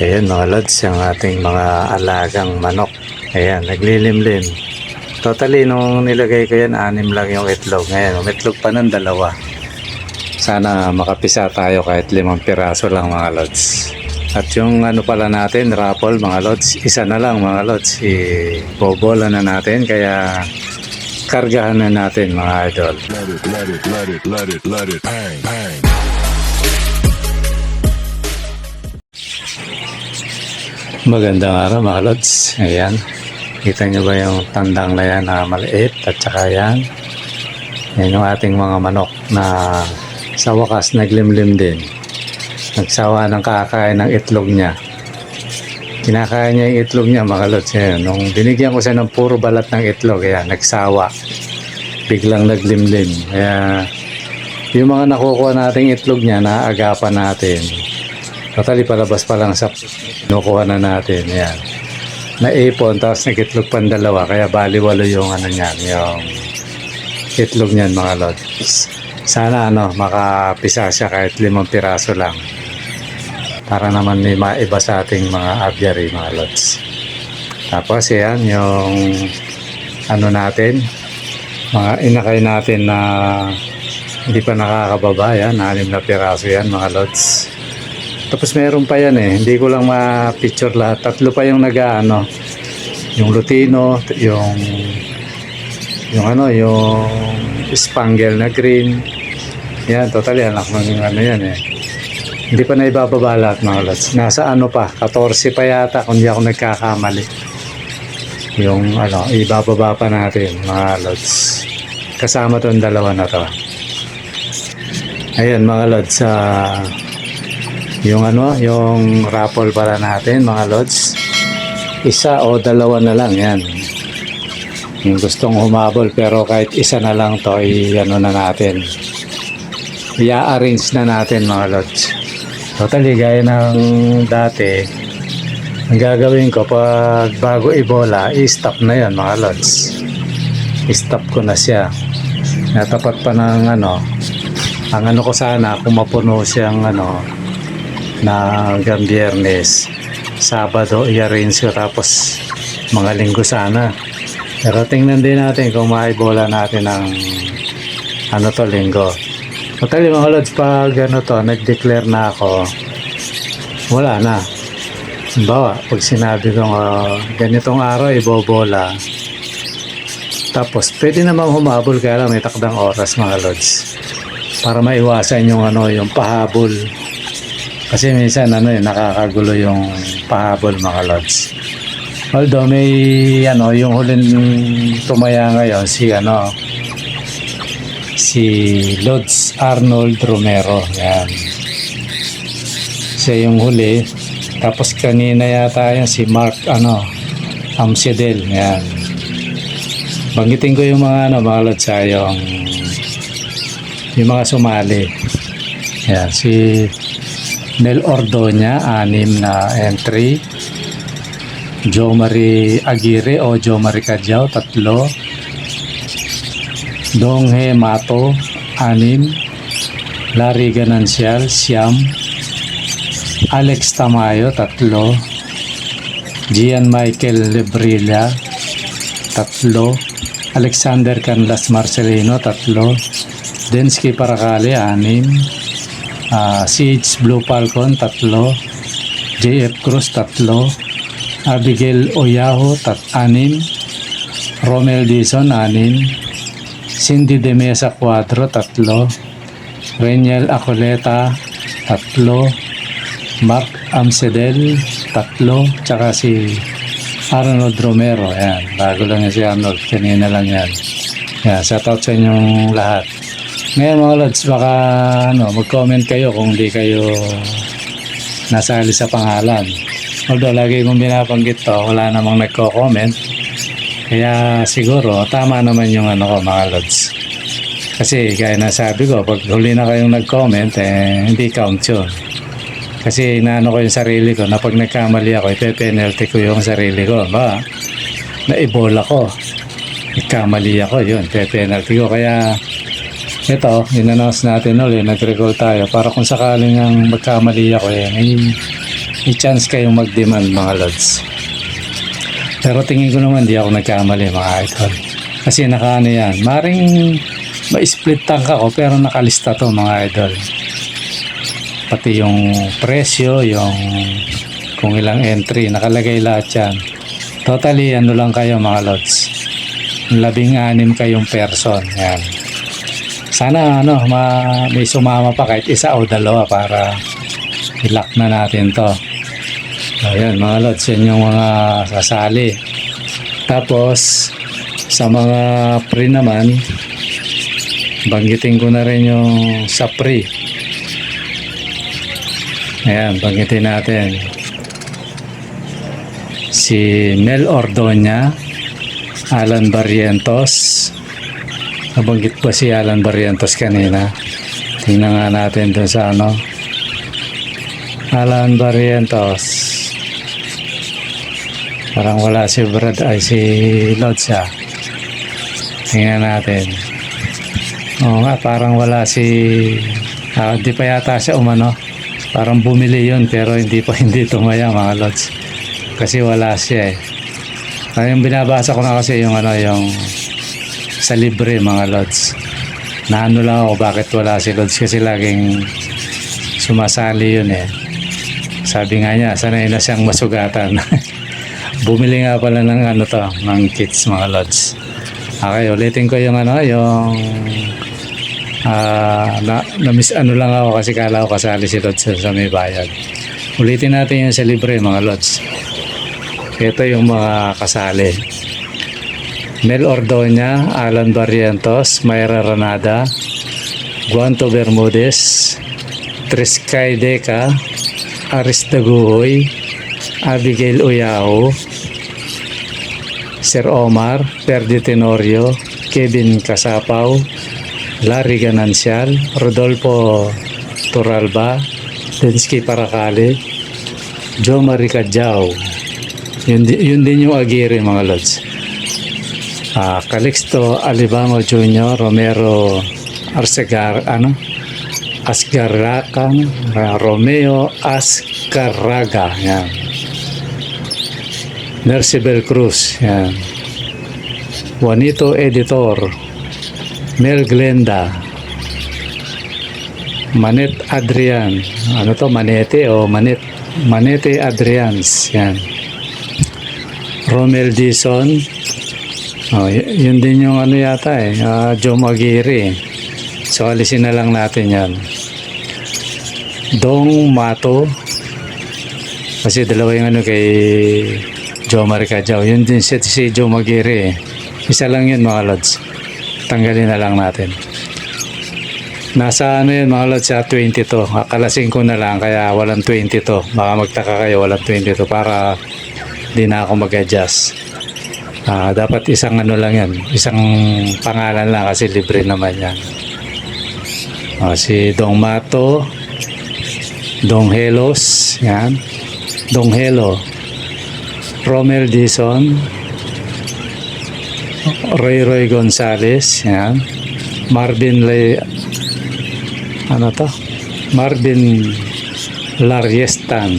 Ayan mga lods, yung ating mga alagang manok. Ayan, naglilimlim. Totally, nung nilagay ko yan, 6 lang yung itlog. Ngayon, umitlog pa ng 2. Sana makapisa tayo kahit 5 piraso lang mga lods. At yung ano pala natin, raffle mga lods, isa na lang mga lods. Ibobola na natin, kaya kargahan na natin mga idol. Let it, bang, bang. Magandang araw mga lods. Ayan. Kita nyo ba yung tandang na yan na maliit? At saka yan. Yan yung ating mga manok na sa wakas naglimlim din. Nagsawa ng kakain ng itlog niya. Kinakain niya yung itlog niya mga lods. Ayan. Nung binigyan ko siya ng puro balat ng itlog, ayan, nagsawa. Biglang naglimlim. Kaya yung mga nakukuha nating itlog niya, naaagapan natin. Totally palabas pa lang sa kinukuha na natin. Ayan. Naipon, tapos nagitlog pang 2. Kaya baliwalo yung ano niyan, yung itlog niyan mga lods. Sana makapisa siya kahit 5 piraso lang. Para naman may maiba sa ating mga aviary mga lods. Tapos yan, yung ano natin, mga inakay natin na hindi pa nakakababa. Yan, 6 na piraso yan mga lods. Tapos meron pa yan hindi ko lang ma-picture lahat. 3 pa yung nag-ano, yung lutino, yung spangle na green. Yan, totally anak ng ano yan Hindi pa na ibababa lahat mga lods. Nasa ano pa, 14 pa yata kung di ako nagkakamali. Yung ibababa pa natin mga lods. Kasama tong 2 na to. Ayan mga lods, yung raffle para natin mga lods, 1 o 2 na lang yan. Yung gustong humabol, pero kahit 1 na lang to, na natin, i-arrange na natin mga lods. Totally gaya ng dati, ang gagawin ko pag bago ibola, i-stop na yan mga lods. I-stop ko na siya. Natapat pa ng ang ko sana kung mapuno siyang na hanggang Biyernes, Sabado i-arrange ko, tapos mga Linggo sana. Pero tingnan din natin kung maibola natin ng Linggo. Totally mga lods, pag nag-declare na ako, wala na. Bawa, pag sinabi ko ganitong araw ibobola, tapos pwede namang humabol, kaya lang may takdang oras mga lods, para maiwasan yung pahabol. Kasi minsan nakakagulo yung pahabol mga lods. Although may yung huling tumaya ngayon si Lods Arnold Romero. Yan. Siya yung huli. Tapos kanina yata yan si Mark Amsedel. Yan. Banggitin ko yung mga mga lods, yung mga sumali. Yan, si Mel Ordoña, 6 na entry. Joe Marie Aguirre o Joe Marie Cadiao, 3. Donghe Mato, 6. Larry Ganancial, 9. Alex Tamayo, 3. Gian Michael Lebrilla, 3. Alexander Canlas Marcelino, 3. Densky Paracale, 6. CH Blue Falcon, 3. JF Cruz, 3. Abigail Oyaho, 6. Romel Dizon, 6. Cindy de Mesa Cuadro, 3. Reniel Acoleta, 3. Mark Amsedel, 3. Tsaka si Arnold Romero. Yan, bago lang si Arnold, kanina lang yan. Yan, shoutout sa inyong lahat. Ngayon mga lods, baka mag-comment kayo kung di kayo nasali sa pangalan. Although lagi kong binabanggit to, wala namang nagko-comment. Kaya siguro tama naman yung ko mga lods. Kasi gaya na sabi ko, pag huli na kayong nag-comment, hindi count yun. Kasi inaano ko yung sarili ko na pag nagkamali ako, ipe-penalty ko yung sarili ko. Ba? Na-ibola ko. Nagkamali ako, yun, ipe-penalty ko. Kaya ito, in-announce natin ulit, nag-recall tayo para kung sakaling ang magkamali ako may chance kayong mag-demand mga lods. Pero tingin ko naman di ako nagkamali mga idol. Kasi nakaano yan. Maring ma-split tank ako pero nakalista to mga idol. Pati yung presyo, yung kung ilang entry, nakalagay lahat yan. Totally ano lang kayo mga lods. 16 kayong person. Yan. Sana ano, may sumama pa kahit isa o dalawa para i-lock na natin to. Ayan mga lods, yan yung mga sasali. Tapos sa mga pre naman, banggitin ko na rin yung sa pre. Ayan, banggitin natin si Mel Ordoña, Alan Barrientos. Nabanggit pa si Alan Barrientos kanina. Tingnan nga natin dun sa ano, Alan Barrientos. Parang wala si Brad, ay si Lods ah. Tingnan natin. Oo nga, parang wala si di pa yata siya umano. Parang bumili yun pero hindi tumaya mga Lods. Kasi wala siya eh. Yung binabasa ko na kasi yung ano, yung sa libre mga Lods. Naano lang ako bakit wala si Lods kasi laging sumasali yun eh. Sabi nga niya, sanay na siyang masugatan. Bumili nga pala ng ano to, ng kits mga Lods. Okay, ulitin ko yung ano, yung na-miss ano lang ako kasi kala ko kasali si Lods sa may bayad. Ulitin natin yung sa libre mga Lods. Ito yung mga kasali. Mel Ordoña, Alan Barrientos, Mayra Ranada, Guanto Bermudez, Triscay Deca, Aris Daguhoy, Abigail Uyao, Sir Omar, Perdi Tenorio, Kevin Casapaw, Larry Ganancial, Rodolfo Turalba, Densky Paracali, Joe Marie Cadjao. Yun din yung Aguirre mga Lods. Calixto Alibamo Jr., Romero Asgarraca, Romeo Ascarraga, yan. Mercibel Cruz, yan. Juanito Editor, Mel Glenda, Manet Adrian, ano to, Manete o Manete Adrians, yan. Romel Dison, yun din yung ano yata eh, Joe Aguirre. So alisin na lang natin yan. Dong Mato, kasi dalawa yung ano kay Joe Marie Cadjao. Yun din si Joe Aguirre. Isa lang yun mga Lods. Tanggalin na lang natin. Nasa ano yun mga Lods, sa 22. Akalasin ko na lang kaya walang 22. Baka magtaka kayo walang 22 para di na ako mag-adjust. Dapat isang ano lang yan. Isang pangalan lang kasi libre naman yan. Si Dong Mato, Dong Helos, yan. Dong Helo, Romel Dison, Roy Gonzales, yan. Marvin Lariestan.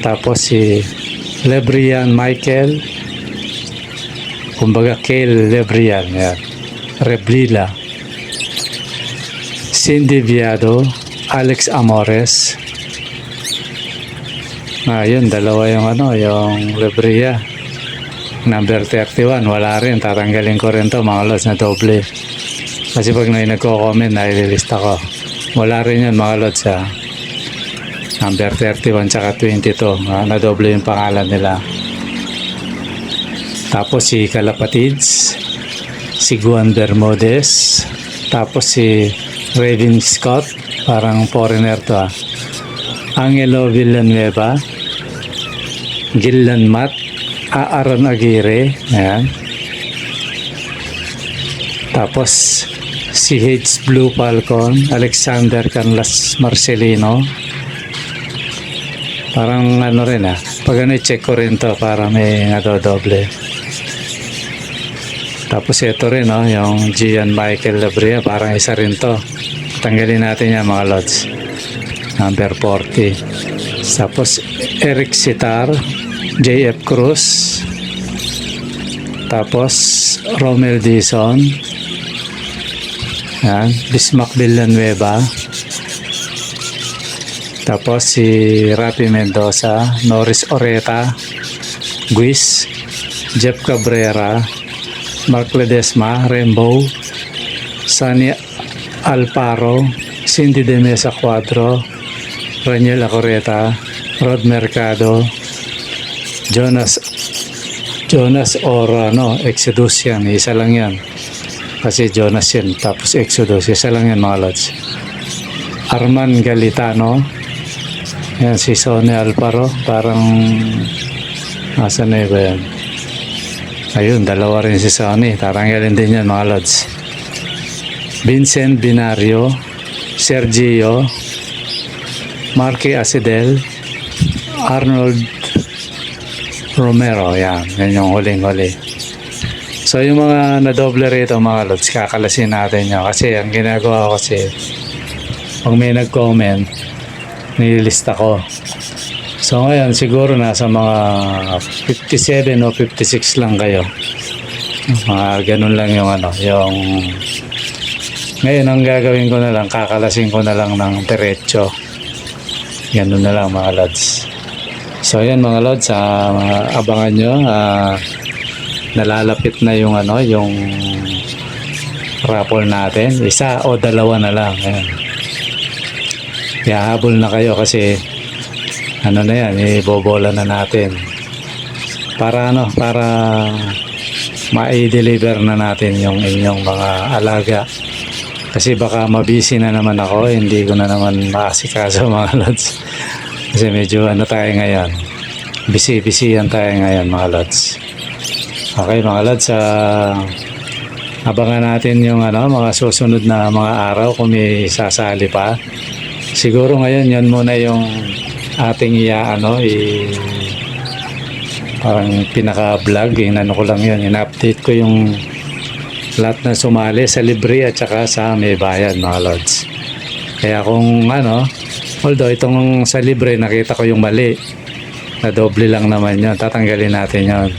Tapos si Lebrian Michael, kumbaga Kel Lebrian, yan. Reblila, Cindy Viado, Alex Amores. Yun, dalawa yung ano, yung Lebria. Number 31, wala rin. Tatanggalin ko rin to mga Lods na doble. Kasi pag nagko-comment, naililista ko. Wala rin yun mga Lods ha. Number 31 tsaka 22. Na doble yung pangalan nila. Tapos si Kalapatids, si Juan Bermudez, tapos si Raven Scott, parang foreigner to ha. Angelo Villanueva, Gillan Matt, Aaron Aguirre, ayan. Tapos si H. Blue Falcon, Alexander Canlas Marcelino. Parang ano rin ha. Pag ano i-check ko rin to para may nadodoble. Tapos ito rin yung Gian Michael Labria, parang isa rin to. Tanggalin natin yan mga Lods. Number 40. Tapos Eric Sitar, JF Cruz. Tapos Romel Dizon. Yan, Bismack Villanueva. Tapos si Rafi Mendoza, Norris Oreta, Guis, Jeff Cabrera, Mark Ledesma, Rainbow, Sunny Alparo, Cindy de Mesa Cuadro, Raniel Acoreta, Rod Mercado, Jonas or Exodus yan, isa lang yan. Kasi Jonas yan, tapos Exodus, isa lang yan mga lods. Arman Galitano, yan si Sonny Alparo, parang asa na iba yan. Ayun, dalawa rin si Sonny, taranggalin din yan mga lods. Vincent Binario, Sergio, Marky Asidel, Arnold Romero, yan yung huling-huli. So yung mga nadoble rito mga lods, kakalasin natin yun. Kasi ang ginagawa ko kasi, pag may nag-comment, nililista ko. So ngayon siguro nasa mga 57 o 56 lang kayo. Ganun lang yung yung ngayon ang gagawin ko na lang, kakalasin ko na lang ng diretso. Ganun na lang mga lods. So ayan mga lods, abangan nyo, nalalapit na yung yung raffle natin. Isa o dalawa na lang. Ayan. Kaya habol na kayo kasi na yan, ibobola na natin. Para para ma-deliver na natin yung inyong mga alaga. Kasi baka mabisi na naman ako, hindi ko na naman maasikaso mga lods. Kasi medyo tayo ngayon. Busy yan tayo ngayon mga lods. Okay mga lods, abangan natin yung mga susunod na mga araw kung may sasali pa. Siguro ngayon yan muna yung ating parang pinaka-vlog, ko lang yun, in-update ko yung lahat na sumali sa libre at saka sa may bayad mga lods. Kaya kung although itong sa libre nakita ko yung mali, na doble lang naman yun, tatanggalin natin yun.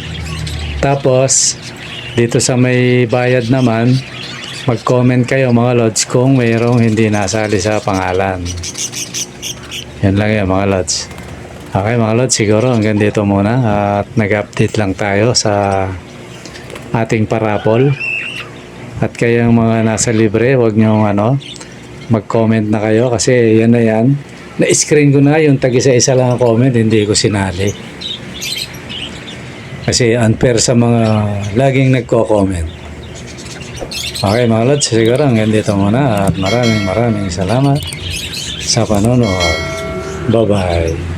Tapos dito sa may bayad naman, mag-comment kayo mga lods kung mayroong hindi nasali sa pangalan. Yan lang yan mga lods. Okay mga lods, siguro hanggang dito muna at nag-update lang tayo sa ating parapol. At kayong mga nasa libre, huwag nyo mag-comment na kayo kasi yan na yan. Na-screen ko na yung tag-isa-isa lang ang comment, hindi ko sinali. Kasi unfair sa mga laging nagko-comment. Okay mga lods, siguro hanggang dito muna at maraming salamat sa panonood. Bye-bye.